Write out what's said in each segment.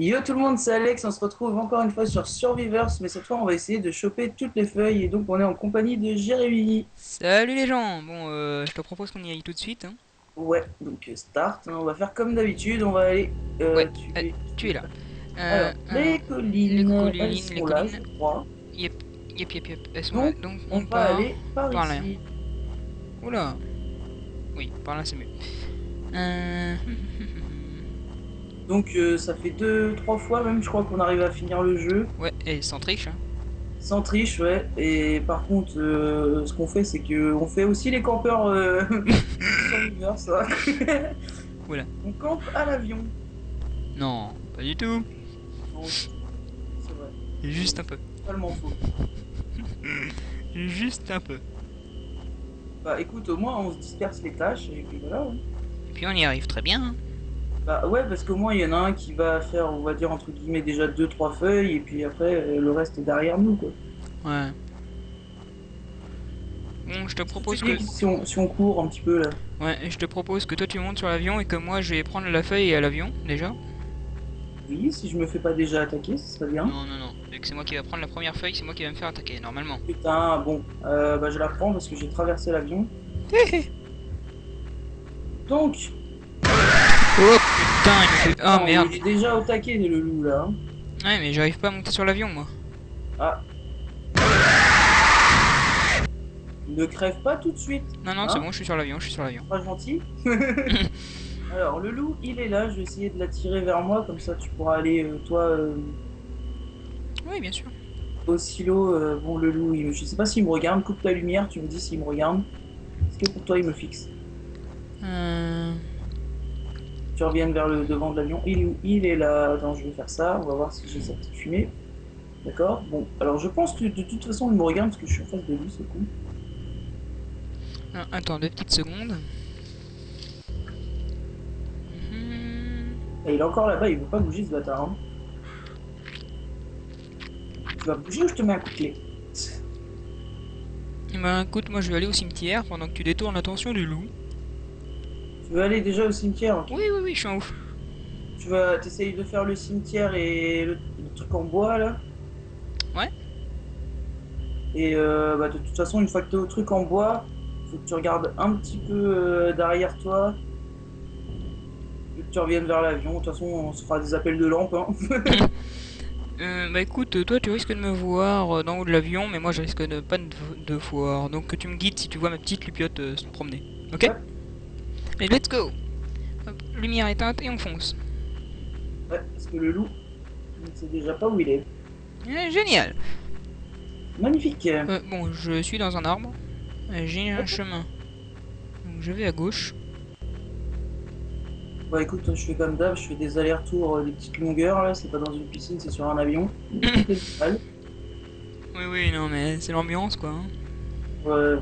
Yo tout le monde, c'est Alex, on se retrouve encore une fois sur Survivors, mais cette fois on va essayer de choper toutes les feuilles et donc on est en compagnie de Jérémy. Salut les gens! Bon, je te propose qu'on y aille tout de suite, hein. Ouais, donc start, hein, on va faire comme d'habitude, on va aller Ouais, tuer tu es là. alors Alors, les les collines, elles collines, les sont là collines. je crois, Yep, yep, yep, yep. Elles sont là. donc Donc, on on va part aller par par là. ici. Oula! Oui, par là c'est mieux. Euh... Donc ça fait deux, trois fois même je crois qu'on arrive à finir le jeu, Ouais, et sans triche, hein. sans triche ouais, et par contre ce qu'on fait c'est que on fait aussi les campeurs de Survivors, ça. Oula. On campe à l'avion. Non, pas du tout. Non, si, c'est vrai. Juste un C'est peu. totalement faux. Juste un peu. Bah écoute, au moins on se disperse les tâches et puis voilà, hein. Et puis on y arrive très bien, hein. Bah ouais, parce qu'au moins il y en a un qui va faire, on va dire entre guillemets, déjà deux, trois feuilles et puis après le reste est derrière nous, quoi. Ouais. Bon, je te Est-ce que tu propose dis que... que si on court un petit peu là? Ouais, je te propose que toi tu montes sur l'avion et que moi je vais prendre la feuille à l'avion, déjà. Oui, si je me fais pas déjà attaquer, ce serait bien. Non, non, non. Vu que c'est moi qui va prendre la première feuille, c'est moi qui va me faire attaquer, normalement. Putain, bon, bah je la prends parce que j'ai traversé l'avion. Donc, Oh putain, il me fait... Oh non, merde. il est déjà au taquet le loup là, hein. Ouais, mais j'arrive pas à monter sur l'avion, moi. Ah, ne crève pas tout de suite, Non, non, c'est hein? bon, je suis sur l'avion, je suis sur l'avion. Pas gentil. Alors, le loup, il est là. Je vais essayer de l'attirer vers moi. Comme ça, tu pourras aller, toi, Oui, bien sûr. au silo. Bon, le loup, je sais pas s'il me regarde. Coupe ta lumière, tu me dis s'il me regarde. Est-ce que pour toi, il me fixe? Euh... Tu reviennes vers le devant de l'avion. Il est où? Il est là. Attends, je vais faire ça. On va voir si j'ai sa petite fumée. D'accord? Bon, alors je pense que de toute façon, il me regarde parce que je suis en face de lui, c'est cool. non, attends, 2 petites secondes. Mhm. Et il est encore là-bas, il veut pas bouger ce bâtard, hein. Tu vas bouger ou je te mets un coup de clé? Eh ben, écoute, moi je vais aller au cimetière pendant que tu détournes l'attention du loup. Tu veux aller déjà au cimetière, ok. Oui, oui, oui, je suis en haut. Tu vas t'essayer de faire le cimetière et le truc en bois là. Ouais? Et bah, de toute façon, une fois que tu es au truc en bois, faut que tu regardes un petit peu derrière toi et que tu reviennes vers l'avion. De toute façon, on se fera des appels de lampe, hein. Bah écoute, toi tu risques de me voir d'en haut de l'avion, mais moi je risque de pas de voir. Donc que tu me guides si tu vois ma petite lupiote se promener. Ok? Ouais, Et let's go! Hop, lumière éteinte et on fonce. ouais, parce que le loup, je ne sais déjà pas où il est. Génial! Magnifique. Bon, je suis dans un arbre. J'ai un Hop. chemin. Donc je vais à gauche. Bah écoute, je fais comme d'hab, je fais des allers-retours, des petites longueurs là. C'est pas dans une piscine, c'est sur un avion. Tout est normal. Oui, oui, non, mais c'est l'ambiance, quoi, hein. Ouais.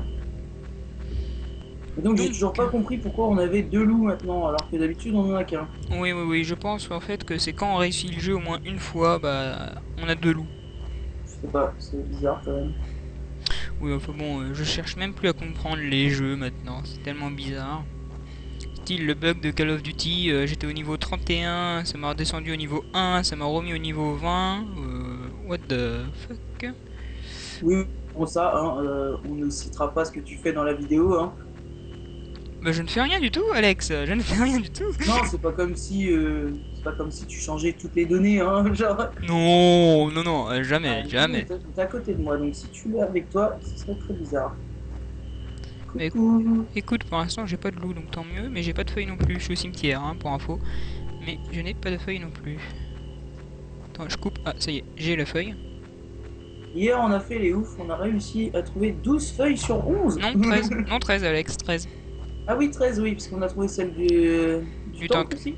Et donc j'ai Donc, toujours pas compris pourquoi on avait deux loups maintenant, alors que d'habitude on en a qu'un. oui, oui, oui, je pense en fait que c'est quand on réussit le jeu au moins une fois, bah, on a 2 loups. Je sais pas, c'est bizarre quand même. Oui, enfin bon, je cherche même plus à comprendre les jeux maintenant, c'est tellement bizarre. Style le bug de Call of Duty, j'étais au niveau 31, ça m'a redescendu au niveau 1, ça m'a remis au niveau 20. What the fuck? Oui, pour ça, hein, on ne citera pas ce que tu fais dans la vidéo, hein. Bah, je ne fais rien du tout, Alex, je ne fais rien du tout. Non, c'est pas comme si tu changeais toutes les données, hein. Genre, Non, non, non, ah, jamais, le loup jamais. est à côté de moi, donc si tu l'as avec toi, ce serait très bizarre. Mais Coucou. écoute, pour l'instant j'ai pas de loup, donc tant mieux, mais j'ai pas de feuilles non plus. Je suis au cimetière, hein, pour info. Mais je n'ai pas de feuilles non plus. Attends, je coupe. Ah, ça y est, j'ai la feuille. Hier, on a fait les oufs, on a réussi à trouver 12 feuilles sur 11. Non, 13. Non, 13, Alex, 13. Ah oui, 13, oui, parce qu'on a trouvé celle du Du tank tank. aussi.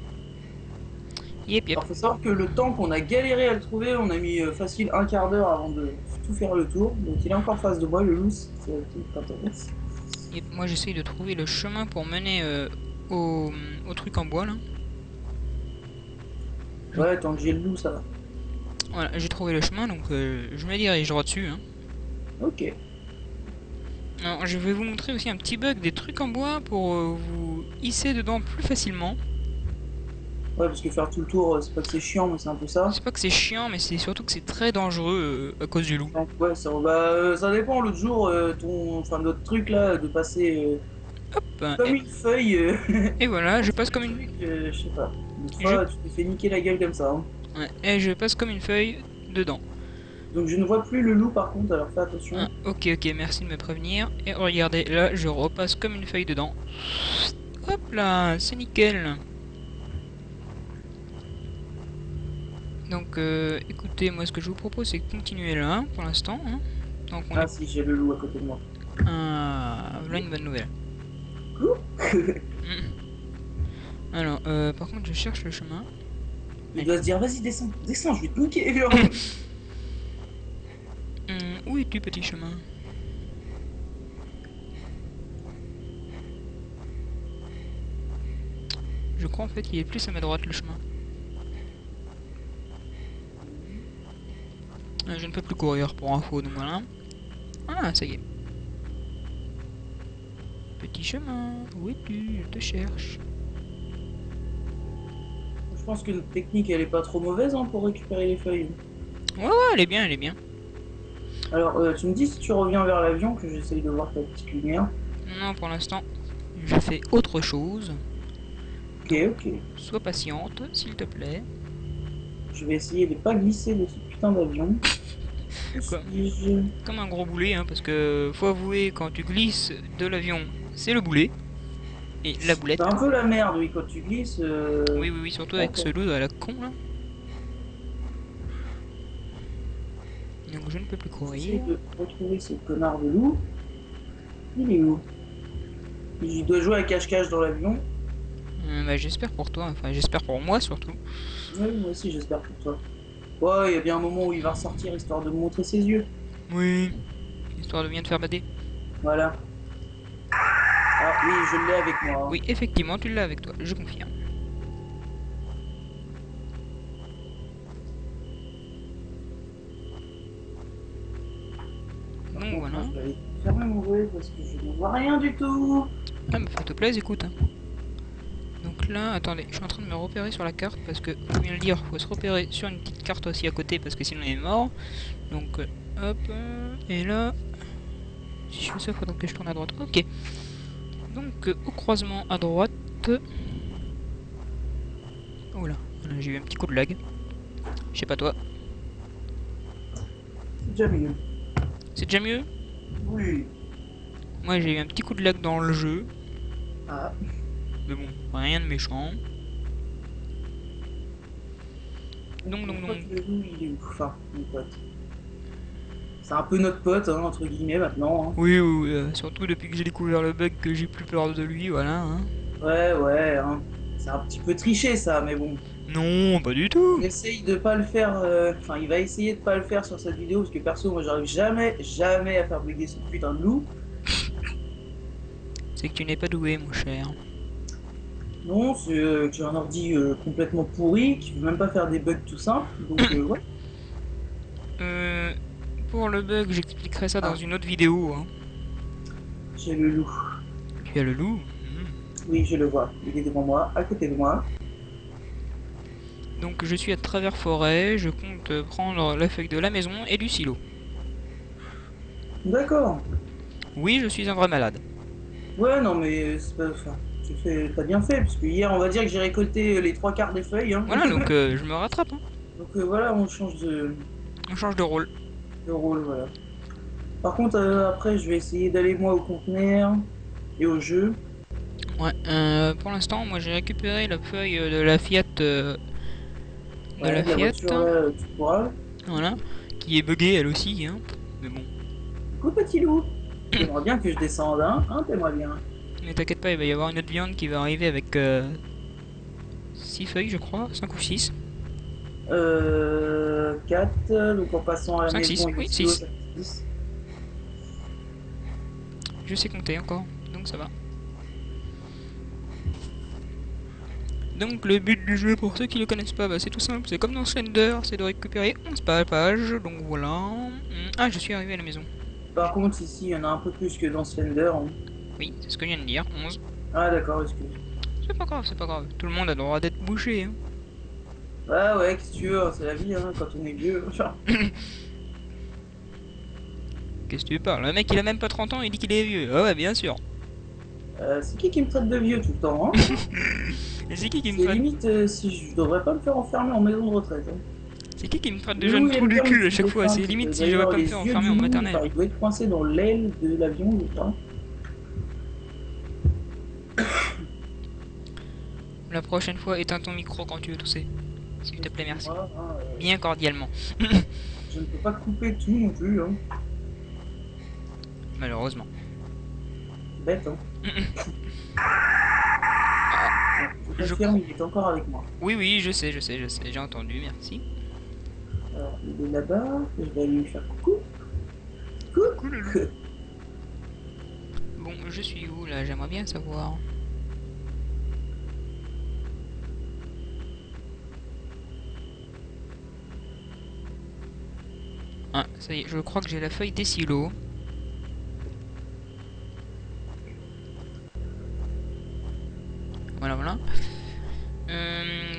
Yep, yep. Alors, faut savoir que le tank, on a galéré à le trouver, on a mis facile un quart d'heure avant de tout faire le tour. Donc, il est encore face de moi, le loup, si ça t'intéresse. Yep. Moi j'essaye de trouver le chemin pour mener au truc en bois là. Je- Ouais, tant que j'ai le loup, ça va. Voilà, j'ai trouvé le chemin, donc je me dirige droit dessus, hein. Ok. Alors, je vais vous montrer aussi un petit bug des trucs en bois pour vous hisser dedans plus facilement. Ouais, parce que faire tout le tour, c'est pas que c'est chiant, mais c'est un peu ça. C'est pas que c'est chiant, mais c'est surtout que c'est très dangereux à cause du loup. Donc, ouais, ça dépend. L'autre jour, enfin, notre truc là, de passer Hop, comme une feuille, et voilà, je sur passe le comme une... truc, je sais pas. L'autre Je... fois, tu t'es fait niquer la gueule comme ça, hein. Ouais, et je passe comme une feuille dedans. Donc je ne vois plus le loup par contre, alors fais attention. Ah, ok, ok, merci de me prévenir. Et regardez, là, je repasse comme une feuille dedans. Hop là, c'est nickel. Donc, écoutez, moi, ce que je vous propose, c'est de continuer là, pour l'instant. Hein. Donc, on Ah est... si, j'ai le loup à côté de moi. Ah, voilà une bonne nouvelle. Coucou. Alors, par contre, je cherche le chemin. Il doit se dire, vas-y, descends, descends, je vais te niquer. Genre. Où es-tu, petit chemin? Je crois en fait qu'il est plus à ma droite le chemin. Je ne peux plus courir pour info, donc voilà. Ah, ça y est. Petit chemin, où es-tu? Je te cherche. Je pense que notre technique, elle est pas trop mauvaise hein, pour récupérer les feuilles. Ouais, ouais, elle est bien, elle est bien. Alors, tu me dis si tu reviens vers l'avion, que j'essaye de voir ta petite lumière. Non, pour l'instant, je fais autre chose. Ok, ok. Sois patiente, s'il te plaît. Je vais essayer de pas glisser de ce putain d'avion. Quoi Si je... Comme un gros boulet, hein, parce que faut avouer, quand tu glisses de l'avion, c'est le boulet. Et la boulette. C'est un peu la merde, oui, quand tu glisses. Oui, oui, oui, surtout avec ce loup à la con là. Donc je ne peux plus J'essaie courir. de retrouver ce connard de loup. Il est où? Il doit jouer à cache-cache dans l'avion. Bah, j'espère pour toi, enfin j'espère pour moi surtout. Oui, moi aussi, j'espère pour toi. Ouais, il y a bien un moment où il va ressortir histoire de me montrer ses yeux. Oui. Histoire de bien te faire bader. Voilà. Ah oui, je l'ai avec moi. Oui, effectivement, tu l'as avec toi, je confirme. Par Donc contre, voilà. moi, je vais fermer mon volet parce que je ne vois rien du tout. Ah bah fais-toi plaisir, écoute. Hein. Donc là, attendez, je suis en train de me repérer sur la carte parce que, faut bien le dire, faut se repérer sur une petite carte aussi à côté parce que sinon il est mort. Donc hop, et là, si je fais ça, faudrait que je tourne à droite. Ok. Donc au croisement à droite. Oh là, j'ai eu un petit coup de lag. Je sais pas toi. C'est déjà mieux. C'est déjà mieux? Oui. Moi j'ai eu un petit coup de lag dans le jeu. Ah. Mais bon, rien de méchant. Donc. Le loup, il est où? Enfin, mon pote. C'est un peu notre pote, hein, entre guillemets, maintenant. Hein. Oui, oui, surtout depuis que j'ai découvert le bug que j'ai plus peur de lui, voilà. Hein. Ouais, ouais, hein. C'est un petit peu triché, ça, mais bon. Non, pas du On tout. essaye de pas le faire. Enfin, il va essayer de pas le faire sur cette vidéo parce que perso, moi, j'arrive jamais, jamais à faire bugger ce putain de loup. C'est que tu n'es pas doué, mon cher. Non, c'est que j'ai un ordi complètement pourri, qui veut même pas faire des bugs tout simples. Donc, ouais. Euh, pour le bug, j'expliquerai ça dans Ah, une autre vidéo. Hein. j'ai le loup. Tu as le loup. Oui, je le vois. Il est devant moi, à côté de moi. Donc je suis à travers forêt, je compte prendre la feuille de la maison et du silo. D'accord. Oui, je suis un vrai malade. Ouais, non, mais c'est pas. Enfin, t'as bien fait, parce que hier, on va dire que j'ai récolté les trois quarts des feuilles. Hein. Voilà, donc je me rattrape. Hein. Donc voilà, on change On change de rôle. de rôle, voilà. Par contre, après, je vais essayer d'aller moi au conteneur et au jeu. Ouais, pour l'instant, moi j'ai récupéré la feuille de la Fiat. Ouais, de la voiture, là, tu pourras. Voilà, qui est buggée elle aussi, hein. Mais bon. Coucou, petit loup. T'aimerais bien que je descende, hein, t'aimerais bien. Mais t'inquiète pas, il va y avoir une autre viande qui va arriver avec 6 feuilles, je crois, 5 ou 6. 4, donc en passant à la 5, 6, maison et le oui, silo, 6. ça fait 6. Je sais compter encore, donc ça va. Donc le but du jeu, pour ceux qui ne le connaissent pas, bah, c'est tout simple, c'est comme dans Slender, c'est de récupérer 11 pages, donc voilà. Ah, je suis arrivé à la maison. Par contre, ici, il y en a un peu plus que dans Slender. Hein. Oui, c'est ce que je viens de dire, 11. Ah, d'accord, excuse. C'est pas grave, tout le monde a le droit d'être bouché. Hein. Ouais, ouais, qu'est-ce que tu veux, hein, c'est la vie, hein, quand on est vieux. Genre. Qu'est-ce que tu parles? Le mec il a même pas 30 ans, il dit qu'il est vieux. Ah ouais, bien sûr. C'est qui me traite de vieux tout le temps, hein? Et c'est qui me C'est traite? limite si je devrais pas me faire enfermer en maison de retraite. Hein. C'est qui me traite de Mais où jeune il trou aime du bien me cul à foutre chaque des fois? C'est feintes. limite si je devrais D'ailleurs, pas me les faire yeux enfermer du en loup, maternelle. il doit être coincé dans l'aile de l'avion, je crois. La prochaine fois, éteins ton micro quand tu veux tousser. S'il te plaît, merci. Excuse-moi, hein, Bien cordialement. je ne peux pas couper tout non plus. Hein. Malheureusement. C'est bête, hein. Je Je confirme, crois. il est encore avec moi. Oui, oui, je sais, j'ai entendu, merci. Alors, il est là-bas, je vais aller lui faire coucou. Coucou. Coucou le loup. Bon, je suis où là? J'aimerais bien savoir. Ah, ça y est, je crois que j'ai la feuille des silos. Voilà, voilà.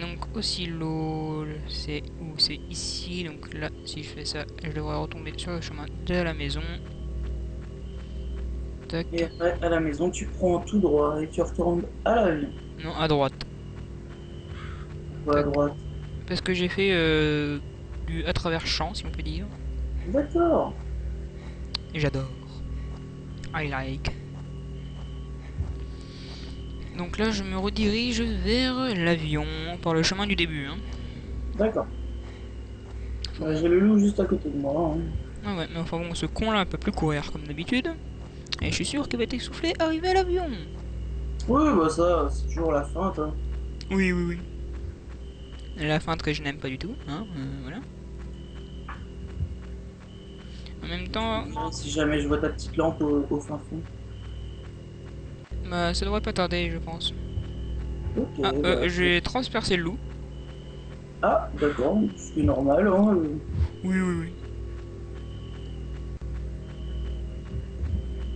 Donc au silo, c'est où? C'est ici. Donc là, si je fais ça, je devrais retomber sur le chemin de la maison. Tac. Et après, à la maison, tu prends tout droit et tu retournes à l'avion. Non, à droite. Ou à Tac. droite. Parce que j'ai fait du à travers champ, si on peut dire. D'accord. Et j'adore. I like. Donc là, je me redirige vers l'avion par le chemin du début. Hein. D'accord. J'ai le loup juste à côté de moi. Hein. Ah ouais, mais enfin bon, ce con là peut plus courir comme d'habitude. Et je suis sûr qu'il va être essoufflé arrivé à l'avion. Oui, bah ça, c'est toujours la feinte. Hein. Oui, oui, oui. La feinte que je n'aime pas du tout, hein, voilà. En même temps, Si jamais je vois ta petite lampe au fin fond. bah, ça devrait pas tarder, je pense. Ok, Ah, bah, j'ai transpercé le loup. ah, d'accord, c'est normal. Hein. Oui, oui, oui.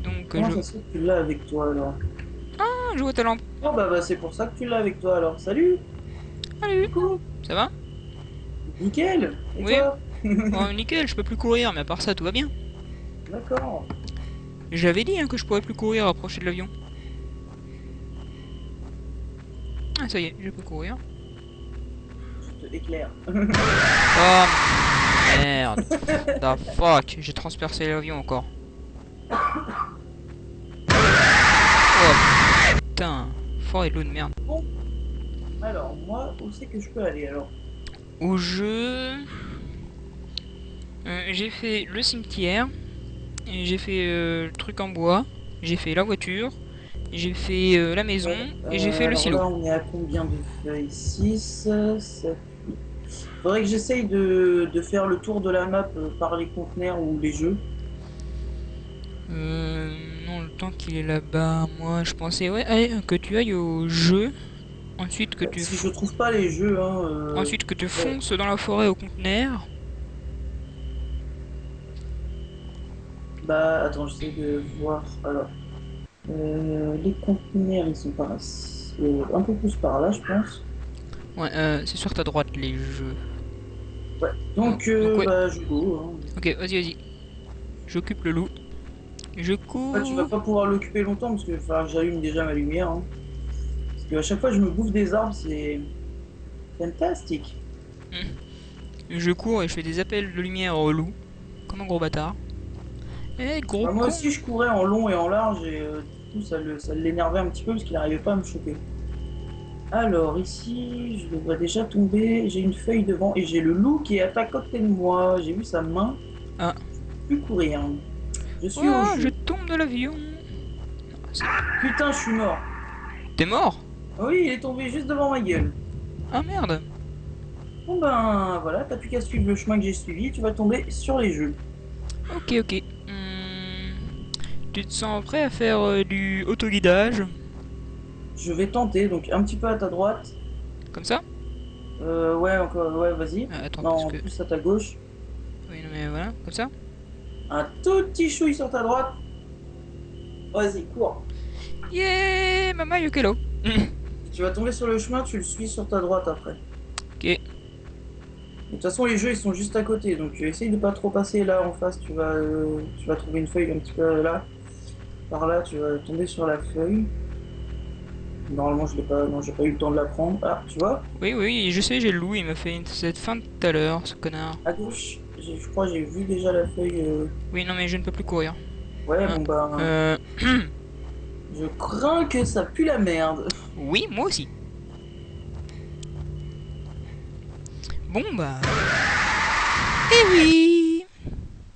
Donc, Comment ça se fait que tu l'as avec toi alors? Ah, je vois ta lampe. Oh bah c'est pour ça que tu l'as avec toi alors. Salut, Salut, coucou, ça va? nickel. Et Oui. toi? Oh, nickel, je peux plus courir, mais à part ça, tout va bien. D'accord. J'avais dit hein, que je pourrais plus courir approcher de l'avion. Ah, ça y est, je peux courir. Je te éclaire. Oh, merde. The fuck, j'ai transpercé l'avion encore. Oh, putain. Fort et l'eau de merde. Bon, alors moi, où c'est que je peux aller alors? Au jeu... j'ai fait le cimetière. Et j'ai fait le truc en bois. J'ai fait la voiture. J'ai fait la maison. Ouais, Et j'ai fait le alors silo. là, on est à combien de feuilles? 6, 7, 8. Faudrait que j'essaye de faire le tour de la map par les conteneurs ou les jeux. Non, le temps qu'il est là-bas, moi je pensais ouais, allez, que tu ailles au jeu, ensuite que tu Si je trouve pas les jeux, hein, ensuite que tu ouais. fonces dans la forêt au conteneur. Bah attends, j'essaie de voir. Alors, les conteneurs, ils sont par un peu plus par là, je pense. Ouais, c'est sur ta droite les jeux. Ouais. Donc, Donc ouais, bah je go. Hein. ok, vas-y, vas-y. J'occupe le loup. Je Ouais, tu vas cours. pas pouvoir l'occuper longtemps parce que enfin, j'allume déjà ma lumière. Hein. Parce qu'à chaque fois, je me bouffe des arbres, c'est fantastique. Je cours et je fais des appels de lumière au loup. Comme un gros bâtard. Eh, gros Bah, moi con. aussi, je courais en long et en large et du coup, ça l'énervait un petit peu parce qu'il n'arrivait pas à me choper. Alors, ici, je devrais déjà tomber. J'ai une feuille devant et j'ai le loup qui est à côté de moi. J'ai vu sa main. Ah. Je peux plus courir. Je suis au Oh, je jeu. tombe de l'avion. Putain, je suis mort. T'es mort? Oui, il est tombé juste devant ma gueule. Ah merde. Bon ben, voilà, t'as plus qu'à suivre le chemin que j'ai suivi. Tu vas tomber sur les jeux. Ok, ok. Tu te sens prêt à faire du autoguidage? Je vais tenter, donc un petit peu à ta droite. Comme ça? Ouais, encore, ouais, vas-y. Attends, Non, parce en que... plus à ta gauche. Oui, non, mais voilà, comme ça? Un tout petit chouille sur ta droite. Vas-y, cours. Yeah, Mama Yokelo. Tu vas tomber sur le chemin, tu le suis sur ta droite après. Ok. toute façon, les jeux ils sont juste à côté, donc essaye de pas trop passer là en face. Tu vas trouver une feuille un petit peu là. Par là, tu vas tomber sur la feuille. Normalement, je l'ai pas, non, j'ai pas eu le temps de la prendre. Ah, tu vois, Oui, oui, je sais, j'ai le loup, il m'a fait cette fin tout à l'heure, ce connard. à gauche, je crois que j'ai vu déjà la feuille. Oui, non, mais je ne peux plus courir. Ouais, Hein. bon bah, Euh... je crains que ça pue la merde. oui, moi aussi. Bon, bah... Eh oui.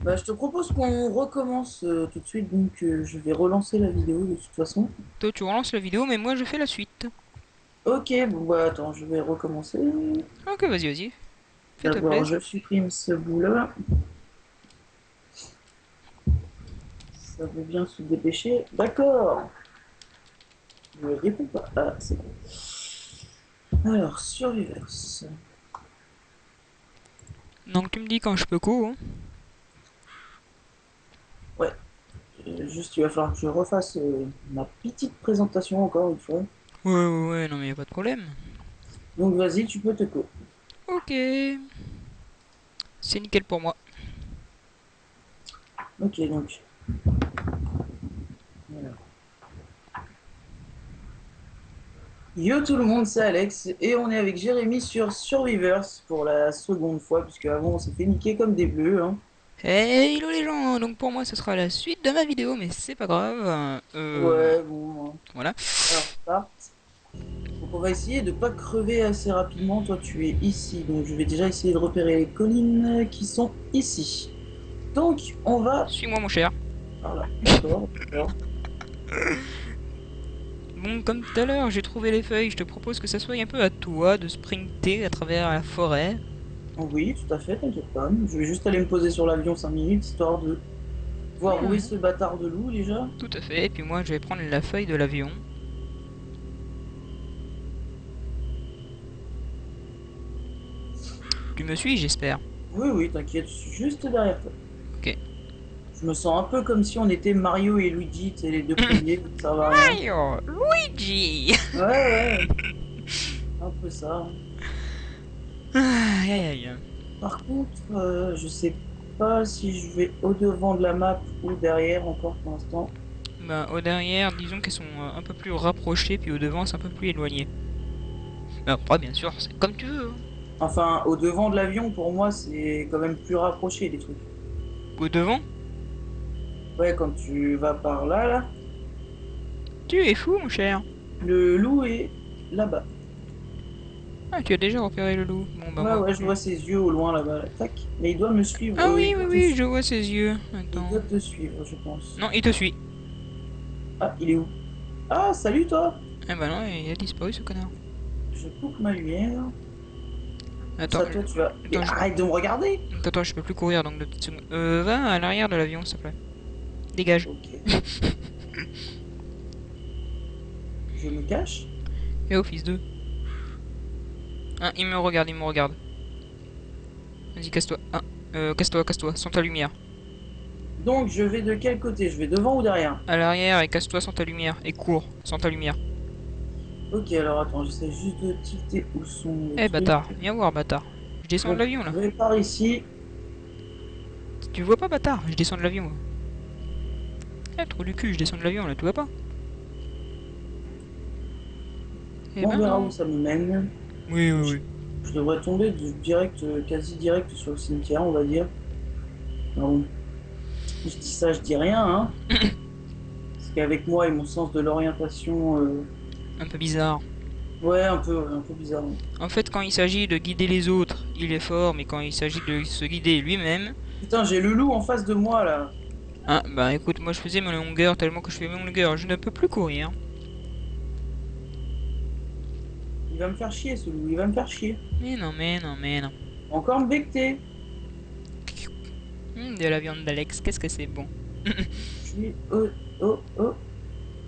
Bah, je te propose qu'on recommence tout de suite, donc je vais relancer la vidéo de toute façon. Toi, tu relances la vidéo, mais moi, je fais la suite. Ok, bon bah attends, je vais recommencer. Ok, vas-y, vas-y. Fais-toi D'abord, plaisir. je supprime ce bout-là. Ça veut bien se dépêcher. D'accord. Je ne réponds pas. Ah, c'est bon. Alors, Survivors. Donc, tu me dis quand je peux courir. Ouais, juste il va falloir que je refasse ma petite présentation encore une fois. Ouais, ouais, ouais, non, mais y a pas de problème. Donc vas-y, tu peux te co. Ok. C'est nickel pour moi. Ok, donc. Voilà. Yo tout le monde, c'est Alex et on est avec Jérémy sur Survivors pour la seconde fois, puisque avant on s'est fait niquer comme des bleus. Hein. Hey, hello les gens. Donc, pour moi, ce sera la suite de ma vidéo, mais c'est pas grave. Ouais, bon. Voilà. Alors, ça. Donc on va essayer de pas crever assez rapidement. Toi tu es ici, donc je vais déjà essayer de repérer les collines qui sont ici. Donc on va... Suis-moi, mon cher. Voilà, d'accord, d'accord. Bon, comme tout à l'heure, j'ai trouvé les feuilles. Je te propose que ça soit un peu à toi de sprinter à travers la forêt. Oui, tout à fait, t'inquiète pas. Je vais juste aller me poser sur l'avion 5 minutes, histoire de voir où est Mhm. ce bâtard de loup déjà. Tout à fait. Et puis moi, je vais prendre la feuille de l'avion. Tu me suis, j'espère. Oui, oui, t'inquiète, je suis juste derrière toi. Ok. Je me sens un peu comme si on était Mario et Luigi, c'est les deux premiers, ça va rien. Mario, Luigi. Ouais, ouais, un peu ça. Aïe, aïe, aïe. Par contre, je sais pas si je vais au-devant de la map ou derrière encore pour l'instant. Bah, au derrière, disons qu'elles sont un peu plus rapprochées, puis au devant, c'est un peu plus éloigné. Mais après, bien sûr, c'est comme tu veux. Hein. Enfin, au-devant de l'avion, pour moi, c'est quand même plus rapproché, les trucs. Au devant? Ouais, quand tu vas par là, là, Tu es fou, mon cher. le loup est là-bas. Ah, tu as déjà repéré le loup. Bon, bah Ouais, moi. ouais, je vois ses yeux au loin là-bas. Tac. Mais il doit me suivre. Ah oui, Il oui, doit oui, je vois ses yeux. il Attends. doit te suivre, je pense. Non, il te suit. Ah, il est où? Ah, salut toi! Eh bah non, il a disparu ce connard. Je coupe ma lumière. Attends, Ça, toi, tu vas. Mais attends, arrête de me regarder! attends, je peux plus courir donc 2 petites secondes. Va à l'arrière de l'avion, s'il te plaît. Dégage. Ok. Je me cache. Et au fils de. Ah, il me regarde, il me regarde. Vas-y, casse-toi. Ah, casse-toi, casse-toi, sans ta lumière. Donc, je vais de quel côté? Je vais devant ou derrière? À l'arrière et casse-toi sans ta lumière. Et cours, sans ta lumière. Ok, alors attends, j'essaie juste de tilter où sont les Eh trucs. bâtard, viens voir bâtard. Je descends de Donc, l'avion là. je vais par ici. Tu vois pas bâtard? Je descends de l'avion. Moi. Eh, trou du cul, je descends de l'avion là, tu vois pas? Eh Bon, on ben verra où non. ça me mène. Oui, oui, Je, oui. je devrais tomber direct, quasi direct sur le cimetière, on va dire. Non, je dis ça, je dis rien, hein. Parce qu'avec moi et mon sens de l'orientation, Un peu bizarre. ouais, un peu bizarre. Hein. En fait, quand il s'agit de guider les autres, il est fort, mais quand il s'agit de se guider lui-même... Putain, j'ai le loup en face de moi là. Ah, bah écoute, moi je faisais mes longueurs tellement que je fais mes longueurs. Je ne peux plus courir. Il va me faire chier ce loup, il va me faire chier. Mais non, mais non, mais non. Encore me becter. De la viande d'Alex, qu'est-ce que c'est bon. Je suis au, au,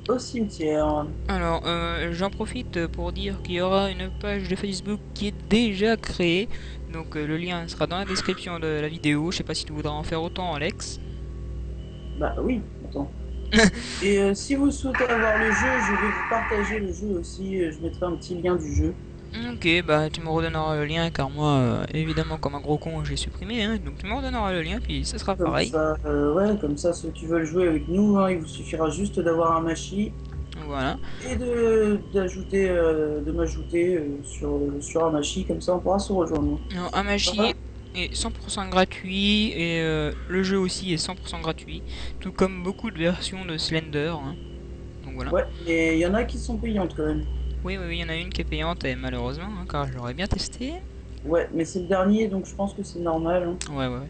au cimetière. Alors, j'en profite pour dire qu'il y aura une page de Facebook qui est déjà créée. Donc le lien sera dans la description de la vidéo. Je sais pas si tu voudras en faire autant, Alex. Bah oui, attends. Et si vous souhaitez avoir le jeu, je vais vous partager le jeu aussi. Je mettrai un petit lien du jeu. Ok, bah tu me redonneras le lien car moi, évidemment, comme un gros con, j'ai supprimé, hein, donc tu me redonneras le lien puis ça sera Comme pareil. ça, ouais, comme ça, ceux qui veulent jouer avec nous, hein, il vous suffira juste d'avoir un machi Voilà. et de m'ajouter sur un machi, comme ça on pourra se rejoindre. Alors, Ça Amashi va? est 100% gratuit et le jeu aussi est 100% gratuit, tout comme beaucoup de versions de Slender, hein. Donc voilà. Ouais, mais il y en a qui sont payantes quand même. Oui, oui, oui, il y en a une qui est payante et malheureusement, hein, car je l'aurais bien testé. Ouais, mais c'est le dernier, donc je pense que c'est normal, hein. Ouais, ouais, ouais.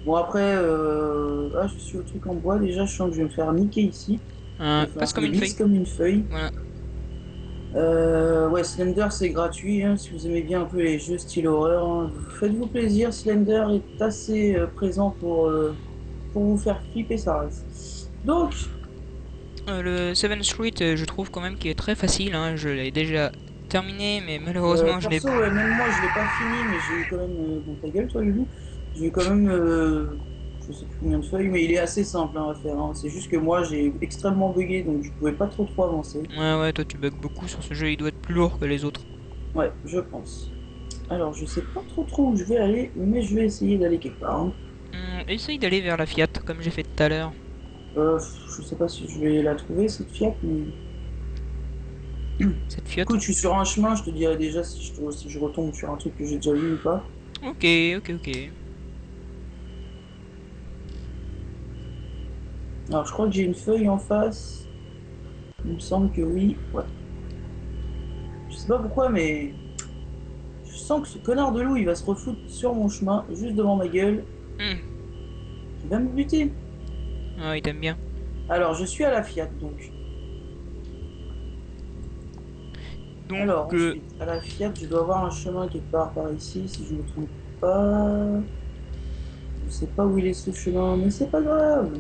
Bon, après, je suis au truc en bois. Déjà, je sens que je vais me faire niquer ici. Je vais faire Passe je comme une glisse feuille. comme une feuille. Voilà. Ouais, Slender, c'est gratuit, hein, si vous aimez bien un peu les jeux style horreur, hein. Faites-vous plaisir. Slender est assez présent pour vous faire flipper sa race. Donc, Le 7 Street, je trouve quand même qu'il est très facile, hein. Je l'ai déjà terminé, mais malheureusement, je l'ai. perso, ouais, même moi, je l'ai pas fini, mais j'ai eu quand même. Bon, ta gueule, toi, Lulu. J'ai eu quand même. Je sais plus combien de feuilles, mais il est assez simple, hein, à faire, hein. C'est juste que moi, j'ai extrêmement bugué, donc je pouvais pas trop avancer. Ouais, ouais, toi tu bugs beaucoup sur ce jeu, il doit être plus lourd que les autres. Ouais, je pense. Alors, je sais pas trop où je vais aller, mais je vais essayer d'aller quelque part, hein. Essaye d'aller vers la Fiat, comme j'ai fait tout à l'heure. Euh, je sais pas si je vais la trouver, cette Fiat, mais... Cette Fiat. Écoute, je suis sur un chemin, je te dirai déjà si je retombe sur un truc que j'ai déjà vu ou pas. Ok, ok, ok. Alors, je crois que j'ai une feuille en face. Il me semble que oui. Ouais. Je sais pas pourquoi, mais je sens que ce connard de loup, il va se refoutre sur mon chemin, juste devant ma gueule. Hmm. Il va me buter. Ah, il t'aime bien. Alors, je suis à la Fiat, donc. Donc, Alors, ensuite, à la Fiat, je dois avoir un chemin quelque part par ici, si je ne me trompe pas. Je sais pas où il est ce chemin, mais c'est pas grave.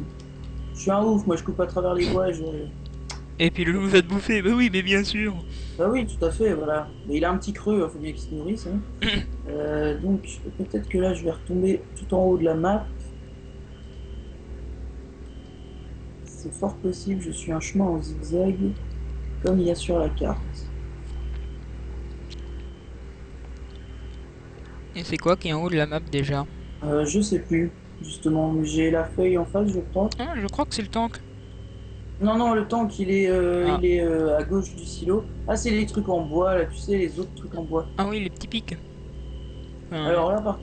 Je suis un ouf, moi je coupe à travers les bois et je... et puis le loup va te bouffer, bah oui, mais bien sûr. Bah oui, tout à fait, voilà. Mais il a un petit creux, il faut bien qu'il se nourrisse, hein. Donc peut-être que là je vais retomber tout en haut de la map. C'est fort possible, je suis un chemin en zigzag, comme il y a sur la carte. Et c'est quoi qui est en haut de la map déjà? Je sais plus, justement, mais j'ai la feuille en face, je crois. Ah, je crois que c'est le tank. Non, non, le tank, Ah, il est à gauche du silo. Ah, c'est les trucs en bois, là, tu sais, les autres trucs en bois. ah oui, les petits pics. Enfin, Alors là, par